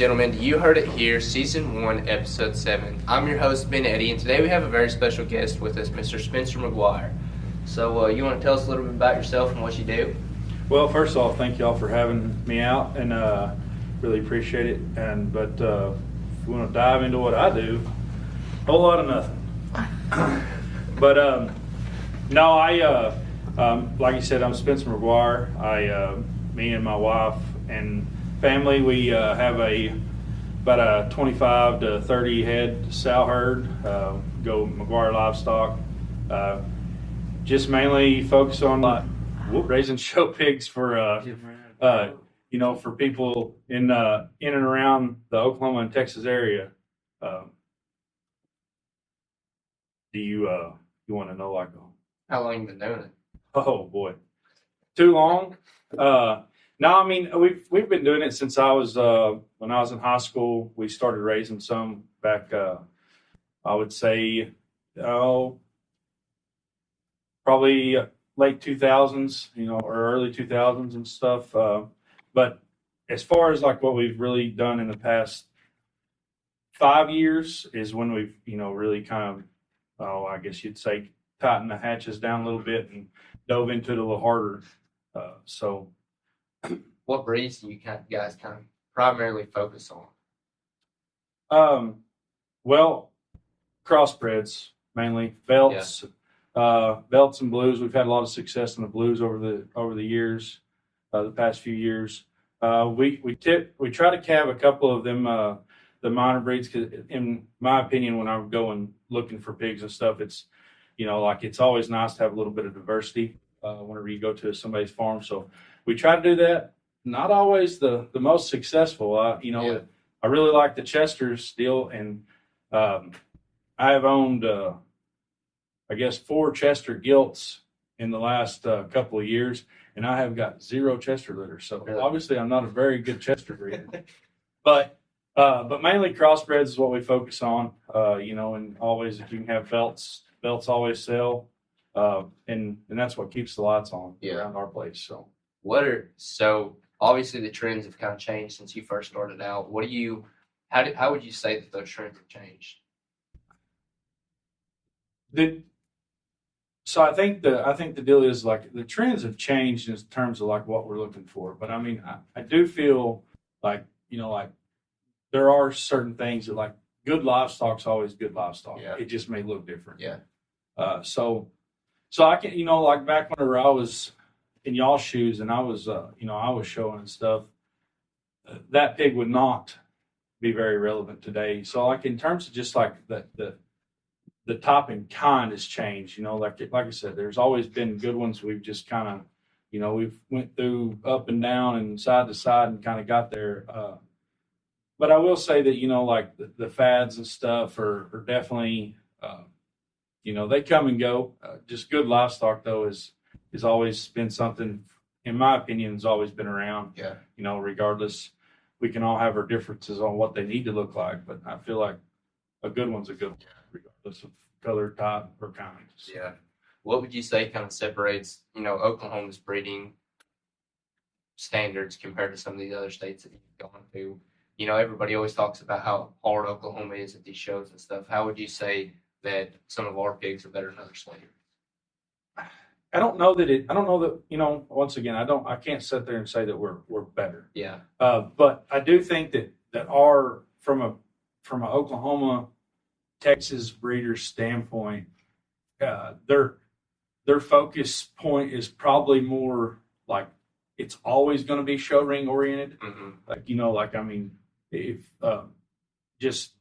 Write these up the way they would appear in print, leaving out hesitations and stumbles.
gentlemen, you heard it here, Season 1, Episode 7. I'm your host, Ben Eddy, and today we have a very special guest with us, Mr. Spencer McGuire. So you want to tell us a little bit about yourself and what you do? Well, first of all, thank y'all for having me out, and really appreciate it. But if we want to dive into what I do, a whole lot of nothing. But no, like you said, I'm Spencer McGuire. Me and my wife and family, we have about a 25 to 30 head sow herd. Go McGuire Livestock. Just mainly focus on raising show pigs for for people in and around the Oklahoma and Texas area. Do you want to know How long you been doing it? Oh boy, too long. No, I mean we've been doing it since I was when I was in high school. We started raising some back. I would say, probably late 2000s, or early 2000s and stuff. But as far as what we've really done in the past 5 years is when we've really kind of, I guess you'd say, tightened the hatches down a little bit and dove into it a little harder. What breeds do you guys kind of primarily focus on? Well, crossbreds mainly, belts, belts and blues. We've had a lot of success in the blues over the years, the past few years. We try to calve a couple of them, the minor breeds, because in my opinion, when I'm going looking for pigs and stuff, it's it's always nice to have a little bit of diversity whenever you go to somebody's farm. So we try to do that. Not always the most successful. I really like the Chester's deal, and I have owned, I guess, 4 Chester gilts in the last couple of years, and I have got 0 Chester litters. So obviously, I'm not a very good Chester breeder, but mainly crossbreds is what we focus on. And always if you can have belts always sell, and that's what keeps the lights on around our place. So obviously the trends have kind of changed since you first started out. How would you say that those trends have changed? So I think the deal is the trends have changed in terms of what we're looking for. But I mean, I do feel there are certain things that good livestock's always good livestock. Yeah. It just may look different. Yeah. So I can back whenever I was in y'all's shoes and I was I was showing and stuff, that pig would not be very relevant today. So in terms of just the top and kind has changed. Like I said, there's always been good ones. We've just kind of we've went through up and down and side to side and kind of got there. But I will say that the fads and stuff are definitely they come and go. Just good livestock though has always been something, in my opinion, has always been around. Yeah. Regardless, we can all have our differences on what they need to look like, but I feel like a good one's a good one, regardless of color, type, or kind. Yeah. What would you say kind of separates, Oklahoma's breeding standards compared to some of these other states that you've gone to? Everybody always talks about how hard Oklahoma is at these shows and stuff. How would you say that some of our pigs are better than other states? I don't know that once again, I can't sit there and say that we're better. Yeah. But I do think that our from an Oklahoma, Texas breeder standpoint, their focus point is probably more it's always going to be show ring oriented. Mm-hmm. If just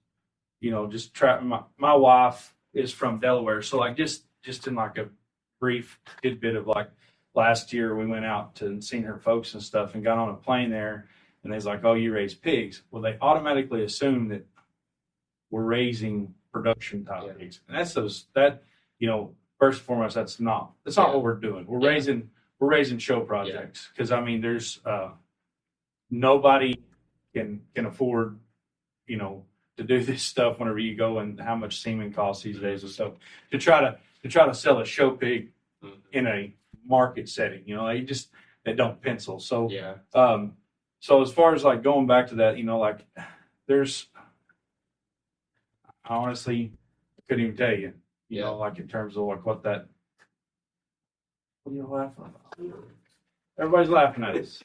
my wife is from Delaware, so just in a brief tidbit of last year we went out and seen her folks and stuff and got on a plane there, and they's like, "Oh, you raise pigs." Well, they automatically assume that we're raising production type pigs, and that's first and foremost, that's not what we're doing. We're raising show projects, because there's nobody can afford to do this stuff whenever you go and how much semen costs these days and stuff to try to sell a show pig in a market setting. They don't pencil. So So as far as like going back to that, like there's, I honestly couldn't even tell you, like in terms of like what that, what are you laughing about? Everybody's laughing at us.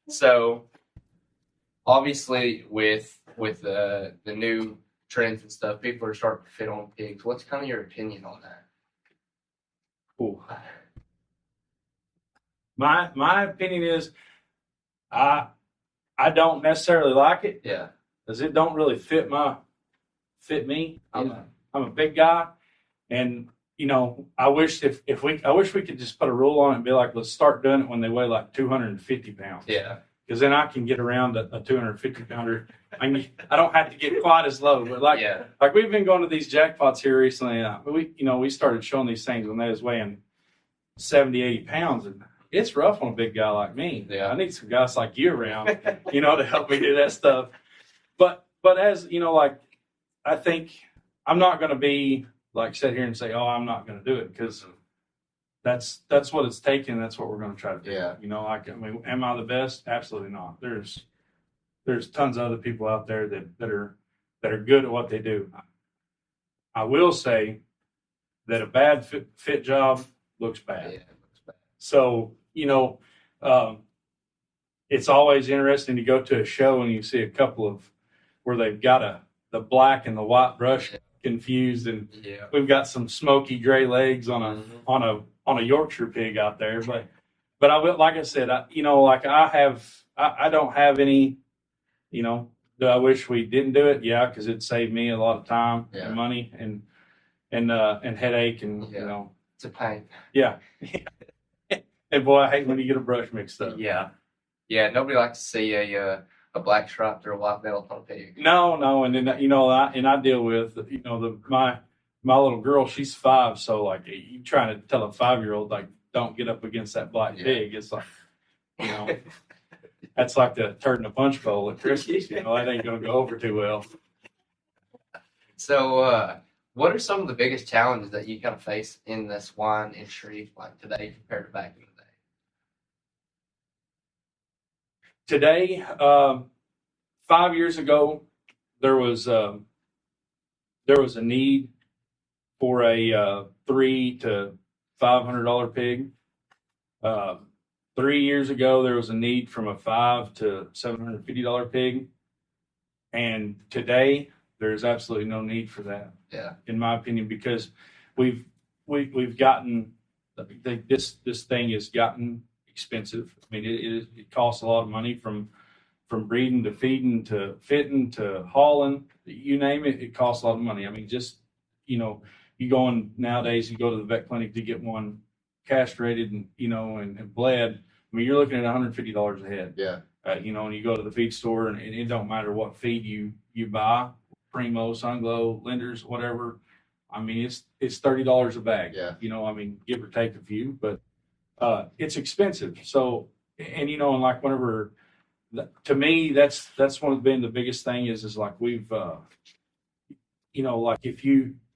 So obviously with the new trends and stuff, people are starting to fit on pigs. What's kind of your opinion on that? Ooh. My opinion is I don't necessarily like it. Yeah. Because it don't really fit me. I'm a big guy, and I wish we could just put a rule on it and be like, let's start doing it when they weigh like 250 pounds. Yeah. Because then I can get around a 250 pounder. I don't have to get quite as low, but like we've been going to these jackpots here recently. We started showing these things when they was weighing 70, 80 pounds, and it's rough on a big guy like me. Yeah. I need some guys like you around, to help me do that stuff. But as like, I think I'm not going to be like sit here and say, oh, I'm not going to do it, because that's what it's taken. That's what we're going to try to do. Yeah. Am I the best? Absolutely not. There's tons of other people out there that are good at what they do. I will say that a bad fit job looks bad. Yeah, it looks bad. So, it's always interesting to go to a show and you see a couple of where they've got the black and the white brush confused, and we've got some smoky gray legs on a Yorkshire pig out there. But I will, like I said, I don't have any, do I wish we didn't do it? Yeah, because it saved me a lot of time and money and headache and it's a pain. Yeah. And boy, I hate when you get a brush mixed up. Yeah. Yeah, nobody likes to see a black stripe or a white belt on a pig. No, and then I deal with my little girl. She's 5, so like you trying to tell a 5-year-old like don't get up against that black pig. It's like that's like the turd in a punch bowl at Christmas. That ain't gonna go over too well. So, what are some of the biggest challenges that you kind of face in the swine industry like today compared to back in the day? Today, 5 years ago, there was a need for a $300 to $500 pig. 3 years ago, there was a need from a $500 to $750 pig, and today there's absolutely no need for that. Yeah, in my opinion, because we've gotten this thing has gotten expensive. I mean, it costs a lot of money from breeding to feeding to fitting to hauling, you name it. It costs a lot of money. I mean, just you nowadays, you go to the vet clinic to get one castrated and and bled. I mean, you're looking at $150 a head. Yeah. And you go to the feed store, and it don't matter what feed you buy, Primo, Sunglow, Linders, whatever. I mean, it's $30 a bag. Yeah. I mean, give or take a few, but it's expensive. So, and and like whenever, to me, that's been the biggest thing is like we've, like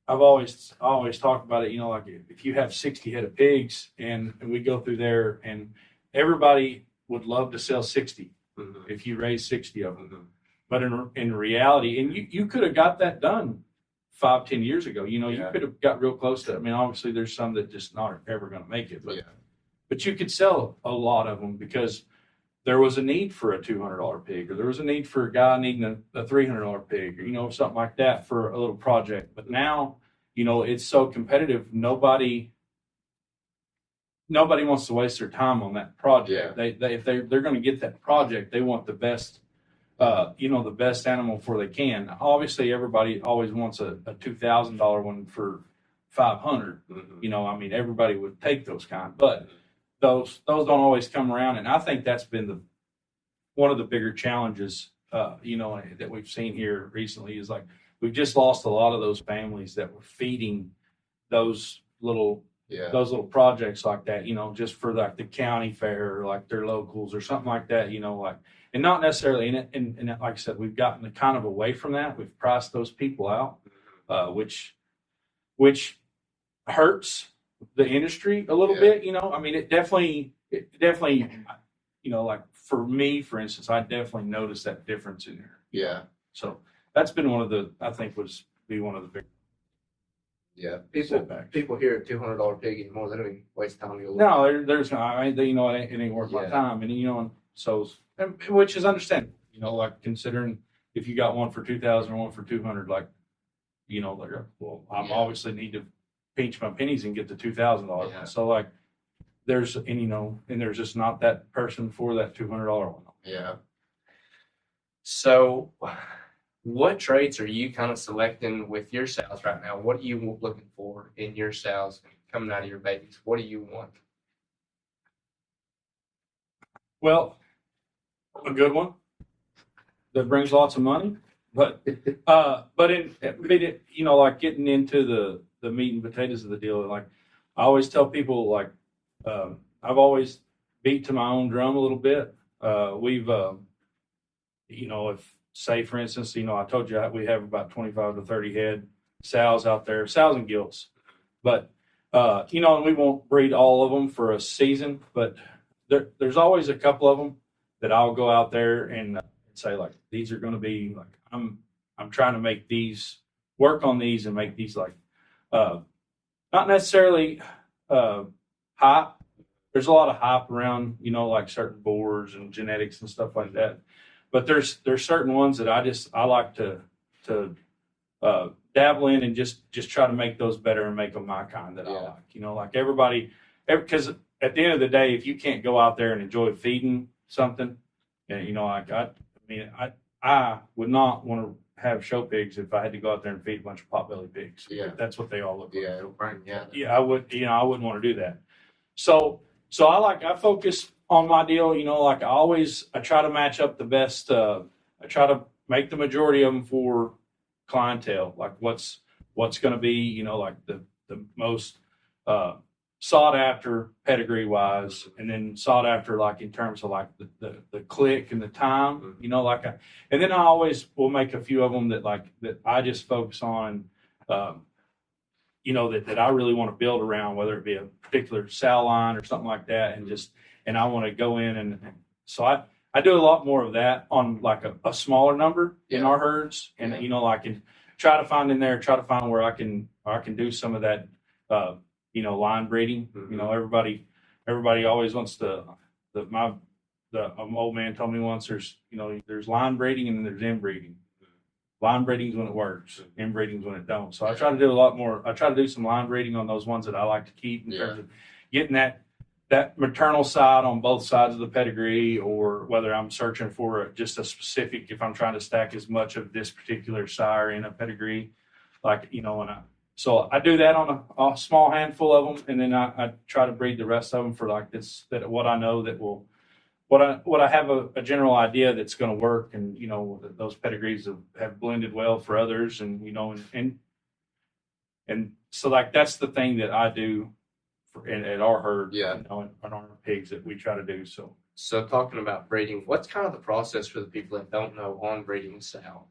I've always talked about it. Like if you have 60 head of pigs, and we go through there, and everybody would love to sell 60 if you raise 60 of them. But in reality, and you could have got that done 5-10 years ago. You could have got real close to it. I mean, obviously there's some that just not ever going to make it, but you could sell a lot of them because there was a need for a $200 pig, or there was a need for a guy needing a $300 pig, or something like that for a little project. But now, it's so competitive. Nobody wants to waste their time on that project. Yeah. If they're going to get that project, they want the best, the best animal before they can. Obviously, everybody always wants a $2,000 one for $500. I mean, everybody would take those kind, but those don't always come around. And I think that's been one of the bigger challenges, that we've seen here recently is like we've just lost a lot of those families that were feeding those little projects like that, just for like the county fair or like their locals or something like that, and not necessarily in it. And like I said, we've gotten kind of away from that. We've priced those people out, which hurts the industry a little bit. I mean, it definitely, like for me, for instance, I definitely noticed that difference in there. Yeah. So that's been one of the, I think would be one of the big Yeah. People hear a $200 pig anymore. They don't even waste time to go look. No, there's no, I mean, you know, it ain't worth my Yeah. time. And, you know, and so, which is understandable, you know, like considering if you got one for 2,000 or one for 200, like, you know, like, well, I'm Yeah. obviously need to pinch my pennies and get the $2,000 Yeah. one. So like, there's, and you know, and there's just not that person for that $200 one. Yeah. So, what traits are you kind of selecting with your sows right now? What are you looking for in your sows coming out of your babies? What do you want? Well, a good one that brings lots of money, but you know, like getting into the meat and potatoes of the deal. Like I always tell people, like I've always beat to my own drum a little bit. We've you know, if say for instance, you know, I told you we have about 25 to 30 head sows out there, sows and gilts, but you know, and we won't breed all of them for a season, but there's always a couple of them that I'll go out there and say like, these are going to be like, I'm trying to make these work on these and make these like, not necessarily hype. There's a lot of hype around, you know, like certain boars and genetics and stuff like that. But there's certain ones that I like to dabble in and just try to make those better and make them my kind that I like. You know, like because at the end of the day, if you can't go out there and enjoy feeding something, and you know, like I would not want to have show pigs if I had to go out there and feed a bunch of potbelly pigs. Yeah. That's what they all look like. Yeah. It'll bring. Yeah. Yeah, I would. You know, I wouldn't want to do that. So I focus on my deal. You know, like I try to match up the best. I try to make the majority of them for clientele. Like what's going to be, you know, like the most sought after pedigree wise, and then sought after like in terms of like the click and the time. You know, like and then I always will make a few of them that I just focus on. You know, that I really want to build around, whether it be a particular sow line or something like that, and I want to go in and so I do a lot more of that on like a smaller number in our herds, and you know, like and try to find where I can do some of that, you know, line breeding. You know, everybody always wants the old man told me once there's line breeding and then there's inbreeding. Line breeding is when it works. Inbreeding is when it don't. So I try to do a lot more. I try to do some line breeding on those ones that I like to keep in terms of getting that maternal side on both sides of the pedigree, or whether I'm searching for just a specific, if I'm trying to stack as much of this particular sire in a pedigree, like, you know, so I do that on a small handful of them, and then I try to breed the rest of them for like that what I know that will. What I have a general idea that's going to work, and you know those pedigrees have blended well for others, and you know and so like that's the thing that I do at our herd, you know, on our pigs that we try to do. So talking about breeding, what's kind of the process for the people that don't know on breeding a sow?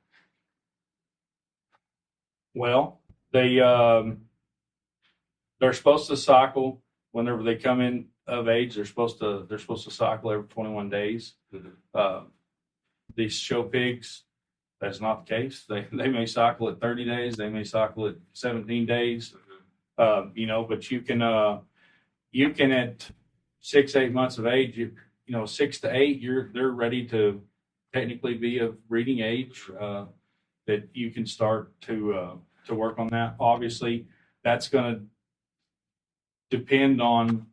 Well, they're supposed to cycle whenever they come in of age. They're supposed to cycle every 21 days. These show pigs, that's not the case. They may cycle at 30 days. They may cycle at 17 days. You know, but you can at 6-8 months of age, you know, 6 to 8, they're ready to technically be of breeding age. That you can start to work on that. Obviously, that's going to depend on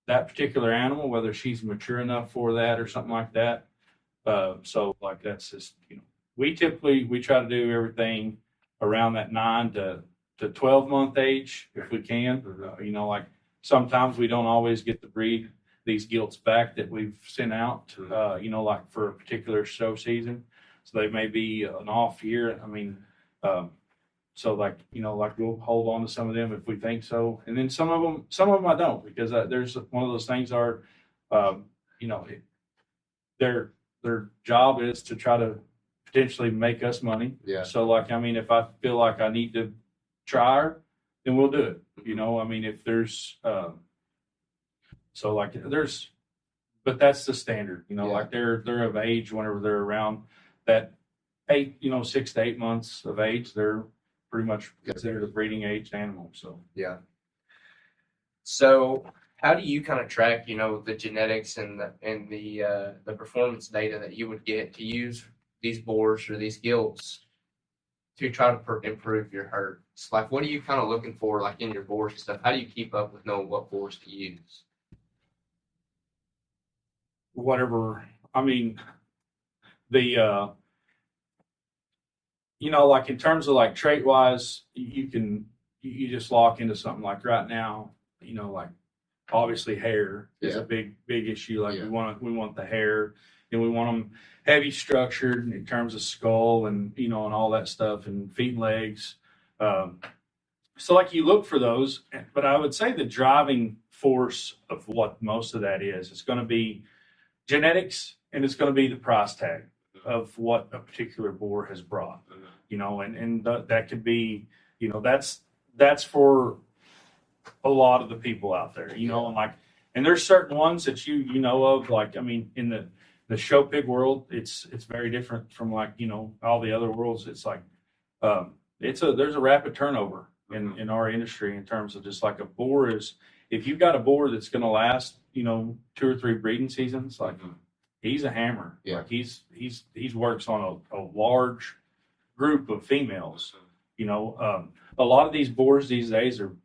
that particular animal, whether she's mature enough for that or something like that. So like that's just, you know, we try to do everything around that 9 to 12 month age if we can. You know, like sometimes we don't always get to breed these gilts back that we've sent out. You know, like for a particular show season, so they may be an off year. I mean, so like, you know, like we'll hold on to some of them if we think so. And then some of them I don't, because there's one of those things are, you know, their job is to try to potentially make us money. Yeah. So like, I mean, if I feel like I need to try her, then we'll do it. You know, I mean, if there's, so like there's but that's the standard, Yeah. like they're of age whenever they're around that 6 to 8 months of age, they're pretty much considered a breeding age animal. So Yeah. So how do you kind of track, the genetics and the performance data that you would get to use these boars or these gilts to try to improve your herds? Like, what are you kind of looking for, like in your boars and stuff? How do you keep up with knowing what boars to use? whatever, I mean, the like in terms of like trait wise, you just lock into something like right now, like obviously hair is a big issue. Like we want the hair, and we want them heavy structured in terms of skull and and all that stuff, and feet and legs. So like you look for those, but I would say the driving force of what most of that is, it's going to be genetics, and it's going to be the price tag of what a particular boar has brought. And that could be, that's for a lot of the people out there, and there's certain ones that you know of, like, I mean, in the show pig world, it's very different from like, all the other worlds. It's like, there's a rapid turnover in our industry in terms of just like a boar is, if you've got a boar that's going to last, 2 or 3 breeding seasons, like he's a hammer. Yeah. Like he's works on a large group of females. A lot of these boars these days are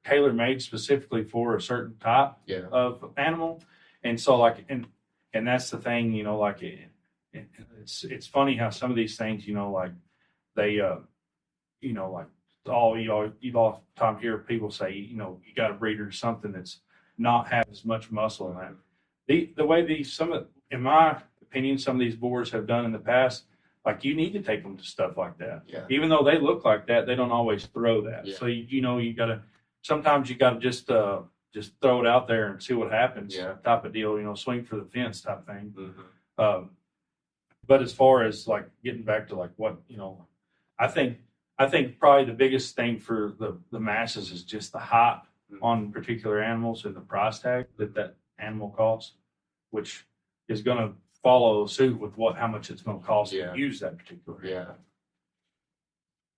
tailor made specifically for a certain type of animal. And so like, and that's the thing, like it's funny how some of these things, like they, like you all time hear people say, you got to breed or something that's not have as much muscle in that. The way in my opinion, some of these boars have done in the past, like you need to take them to stuff like that. Yeah. Even though they look like that, they don't always throw that. Yeah. So sometimes you gotta just throw it out there and see what happens. Yeah. Type of deal, swing for the fence type thing. Mm-hmm. But as far as like getting back to like what, I think probably the biggest thing for the masses is just the hype on particular animals and the price tag that animal costs, which is going to follow suit with how much it's going to cost to use that particular animal. Yeah.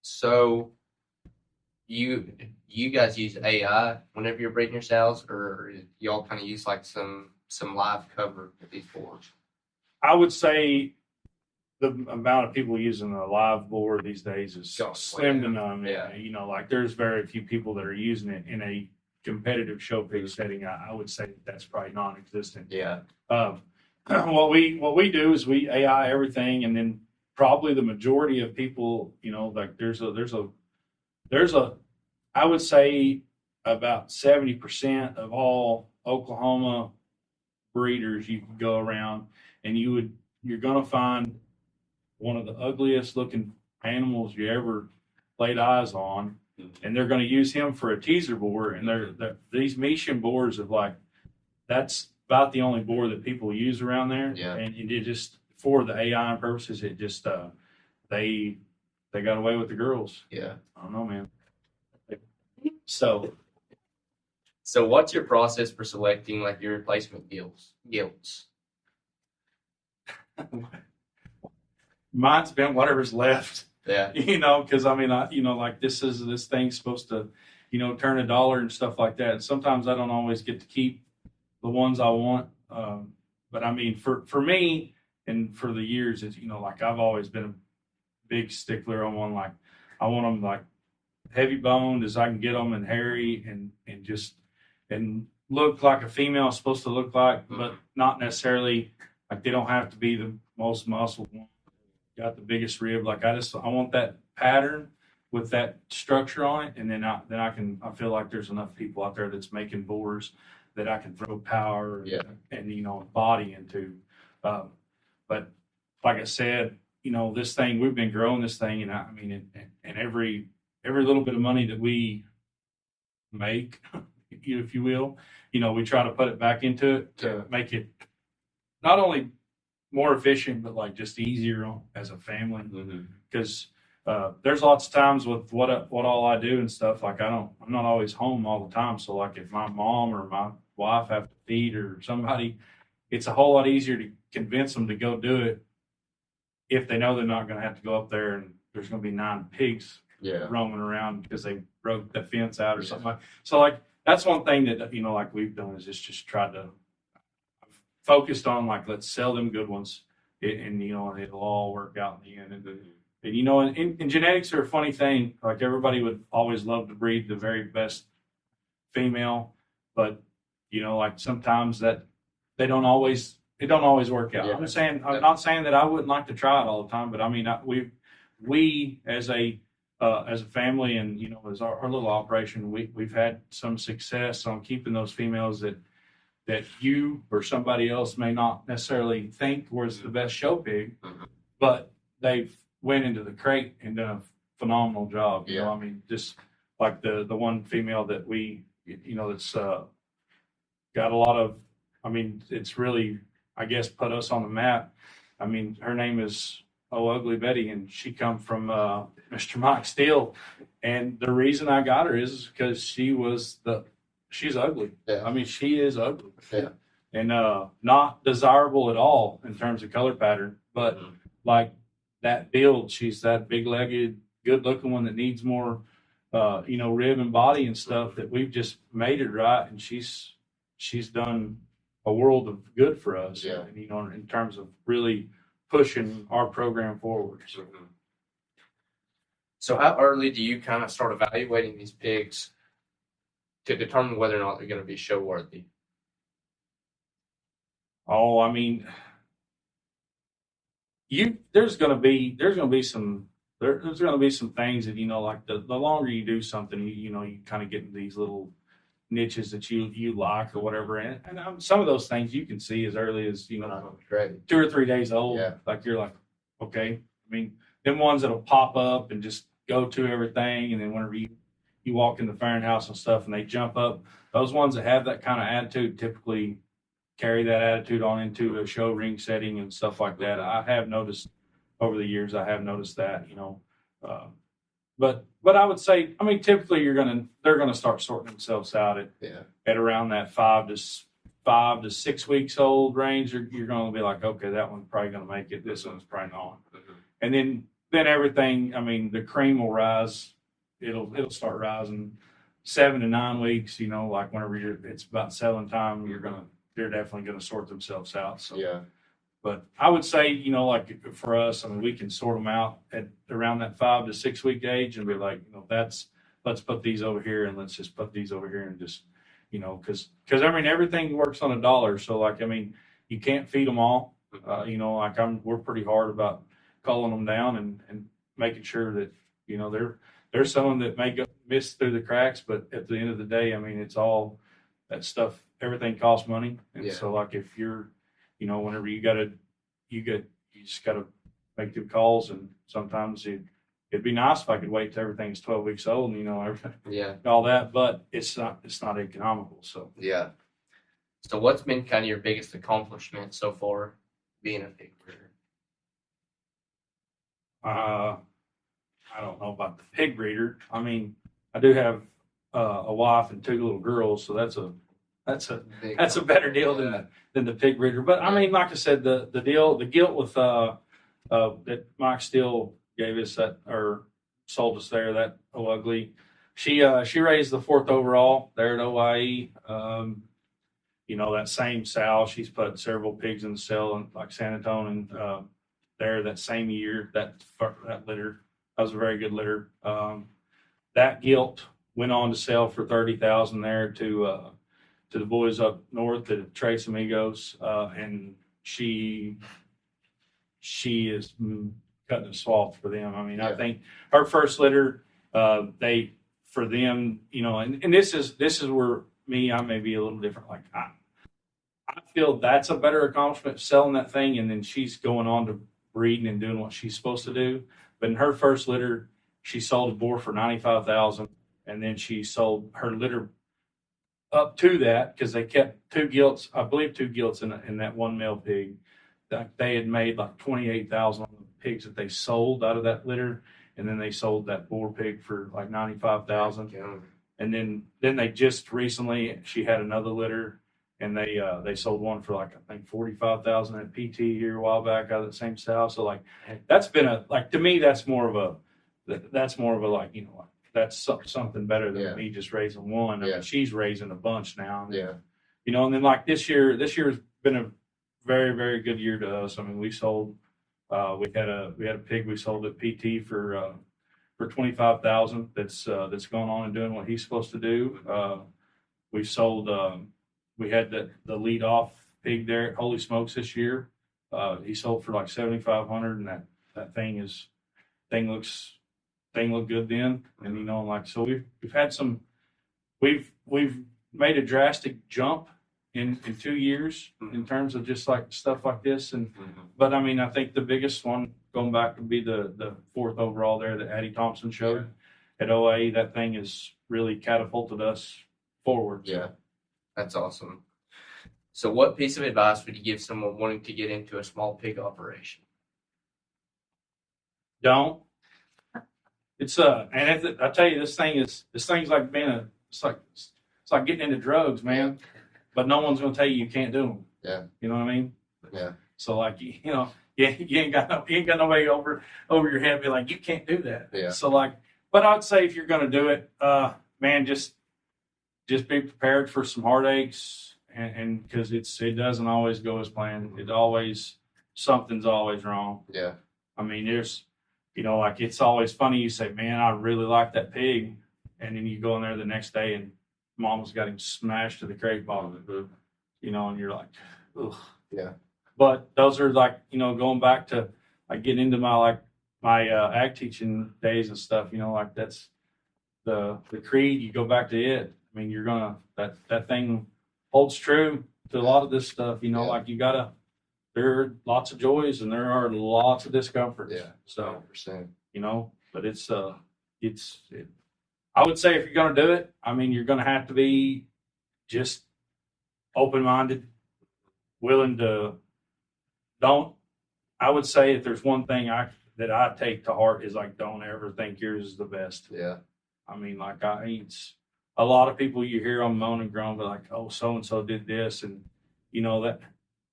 So you guys use AI whenever you're breeding your sows, or y'all kind of use like some live cover with these boars? I would say the amount of people using a live boar these days is slim to none. Yeah. Like there's very few people that are using it in a competitive show pig setting. I would say that's probably non-existent. Yeah. What we do is we AI everything, and then probably the majority of people, like there's a I would say about 70% of all Oklahoma breeders you can go around, and you're gonna find one of the ugliest looking animals you ever laid eyes on, and they're going to use him for a teaser boar. And these Mexican boars of like, that's about the only boar that people use around there. Yeah. And it just, for the AI purposes, it just, they got away with the girls. Yeah. I don't know, man. So what's your process for selecting like your replacement gilts? Mine's been whatever's left. Yeah. Because I mean, like this thing's supposed to, turn $1 and stuff like that. And sometimes I don't always get to keep the ones I want. But I mean, for me and for the years, it's, like I've always been a big stickler on one. Like I want them like heavy boned as I can get them, and hairy and look like a female is supposed to look like, but not necessarily like they don't have to be the most muscled one. Got the biggest rib. Like I want that pattern with that structure on it, and then I feel like there's enough people out there that's making boars that I can throw power and body into. But like I said, this thing, we've been growing this thing, and I mean, and every little bit of money that we make, if you will, we try to put it back into it to make it not only more efficient, but like just easier as a family. Because there's lots of times with what all I do and stuff, like I'm not always home all the time. So like if my mom or my wife have to feed or somebody, it's a whole lot easier to convince them to go do it if they know they're not going to have to go up there and there's going to be 9 pigs roaming around because they broke the fence out or something like. So like that's one thing that like we've done is just tried to focused on like let's sell them good ones, and it'll all work out in the end. And genetics are a funny thing. Like everybody would always love to breed the very best female, but like sometimes that it don't always work out. I'm not saying that I wouldn't like to try it all the time, but I mean we as a family and as our little operation, we've had some success on keeping those females that you or somebody else may not necessarily think was the best show pig, but they've went into the crate and done a phenomenal job. I mean, just like the one female that we, that's got a lot of, I mean, it's really, I guess, put us on the map. I mean, her name is Ugly Betty, and she come from Mr. Mike Steele. And the reason I got her is because she's ugly. Yeah. I mean, she is ugly. Yeah. And not desirable at all in terms of color pattern, but like that build, she's that big-legged, good-looking one that needs more, rib and body and stuff that we've just made it right, and she's done a world of good for us. Yeah. And, in terms of really pushing our program forward. So how early do you kind of start evaluating these pigs to determine whether or not they're going to be show worthy? Oh, I mean, there's going to be some things that like the longer you do something, you kind of get in these little niches that you like or whatever, and some of those things you can see as early as 2 or 3 days old. Yeah. Like you're like, okay. I mean, them ones that'll pop up and just go to everything, and then whenever you walk in the fairing house and stuff and they jump up, those ones that have that kind of attitude typically carry that attitude on into a show ring setting and stuff like that. I have noticed over the years, that, but I would say, I mean, typically they're gonna start sorting themselves out at around that 5 to 6 weeks old range. You're gonna be like, okay, that one's probably gonna make it. This one's probably not. And then everything, I mean, the cream will rise. It'll start rising 7 to 9 weeks. Like whenever it's about selling time, they're definitely gonna sort themselves out. So yeah. But I would say, like for us, I mean, we can sort them out at around that 5 to 6 week age and be like, let's put these over here and let's just put these over here and just, because I mean, everything works on a dollar. So like, I mean, you can't feed them all. Like we're pretty hard about calling them down and making sure that, there's someone that may miss through the cracks, but at the end of the day, I mean, it's all that stuff. Everything costs money. And so like if you're, whenever you just gotta make the calls, and sometimes it'd be nice if I could wait till everything's 12 weeks old and all that, but it's not economical. So yeah. So what's been kind of your biggest accomplishment so far being a pig breeder? I don't know about the pig breeder. I mean, I do have a wife and 2 little girls, so that's a better deal than the pig breeder. But I mean, like I said, the gilt with that Mike Steele gave us or sold us there, that ugly. She raised the 4th overall there at OIE. That same sow, she's put several pigs in the cell in like San Antonio there that same year. That litter, that was a very good litter. That gilt went on to sell for $30,000 there to the boys up north at Tres Amigos, and she is cutting a swath for them. I mean, I think her first litter, for them, and this is where I may be a little different. Like I feel that's a better accomplishment, selling that thing, and then she's going on to breeding and doing what she's supposed to do. But in her first litter, she sold a boar for $95,000, and then she sold her litter up to that because they kept 2 gilts, I believe 2 gilts in that one male pig. That they had made like $28,000 on the pigs that they sold out of that litter, and then they sold that boar pig for like $95,000. And then they just recently, she had another litter, and they sold one for like I think 45,000 at PT here a while back out of the same style. So like that's been to me that's more of a like that's something better than me just raising one. I mean, she's raising a bunch now. Yeah. And then like this year's been a very, very good year to us. I mean, we sold, we had a pig we sold at PT for 25,000. That's going on and doing what he's supposed to do. We sold, we had the lead off pig there at Holy Smokes this year. He sold for like 7,500, and that thing looked good then. And like so we've had some, we've made a drastic jump in 2 years in terms of just like stuff like this. And but I mean, I think the biggest one going back would be the 4th overall there that Addie Thompson showed at OA. That thing has really catapulted us forward. Yeah, that's awesome. So what piece of advice would you give someone wanting to get into a small pig operation? Don't. It's and I tell you, this thing's like being it's like getting into drugs, man. But no one's gonna tell you can't do them. Yeah. You know what I mean? Yeah. So like you ain't got nobody over your head be like you can't do that. Yeah. So like, but I'd say if you're gonna do it, man, just be prepared for some heartaches, and because it doesn't always go as planned. Something's always wrong. Yeah. I mean, there's like it's always funny. You say, man, I really like that pig, and then you go in there the next day and Mama's got him smashed to the crate bottom, and you're like, ugh. Yeah. But those are like, going back to like getting into my ag teaching days and stuff, like that's the creed. You go back to it. I mean, you're gonna that thing holds true to a lot of this stuff. Like there are lots of joys and there are lots of discomforts. Yeah. So 100%. But it's I would say if you're going to do it, I mean, you're going to have to be just open-minded, willing to I would say if there's one thing that I take to heart is like, don't ever think yours is the best. Yeah. I mean, like it's a lot of people you hear on moan and groan, but like, oh, so-and-so did this. And that,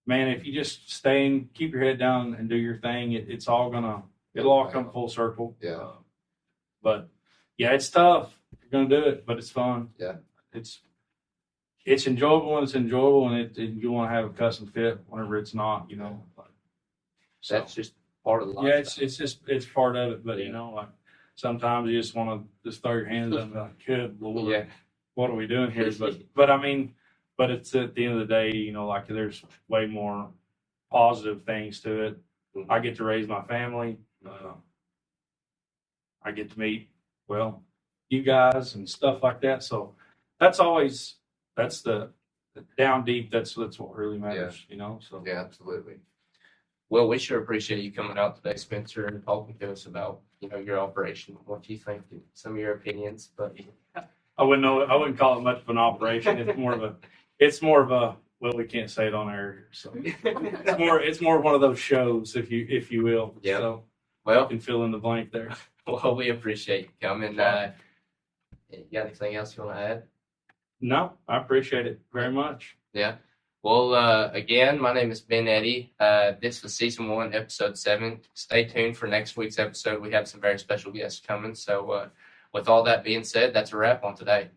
man, if you just stay and keep your head down and do your thing, it'll all come full circle. Yeah. But yeah, it's tough. You're gonna do it, but it's fun. Yeah. It's enjoyable when it's enjoyable, and you want to have a custom fit whenever it's not. So that's just part of the life. Yeah, it's part of it. But like sometimes you just want to just throw your hands up and be like, good Lord, what are we doing here? But I mean, but it's at the end of the day, like there's way more positive things to it. I get to raise my family. I get to meet you guys and stuff like that. So that's the down deep. That's what really matters, So yeah, absolutely. Well, we sure appreciate you coming out today, Spencer, and talking to us about your operation, what you think, some of your opinions. But I wouldn't call it much of an operation. It's more of a well, we can't say it on air, so it's more one of those shows, if you will. Yeah. So well, you can fill in the blank there. Well, we appreciate you coming. You got anything else you want to add? No, I appreciate it very much. Yeah. Well, again, my name is Ben Eddy. This was season 1, episode 7. Stay tuned for next week's episode. We have some very special guests coming. So with all that being said, that's a wrap on today.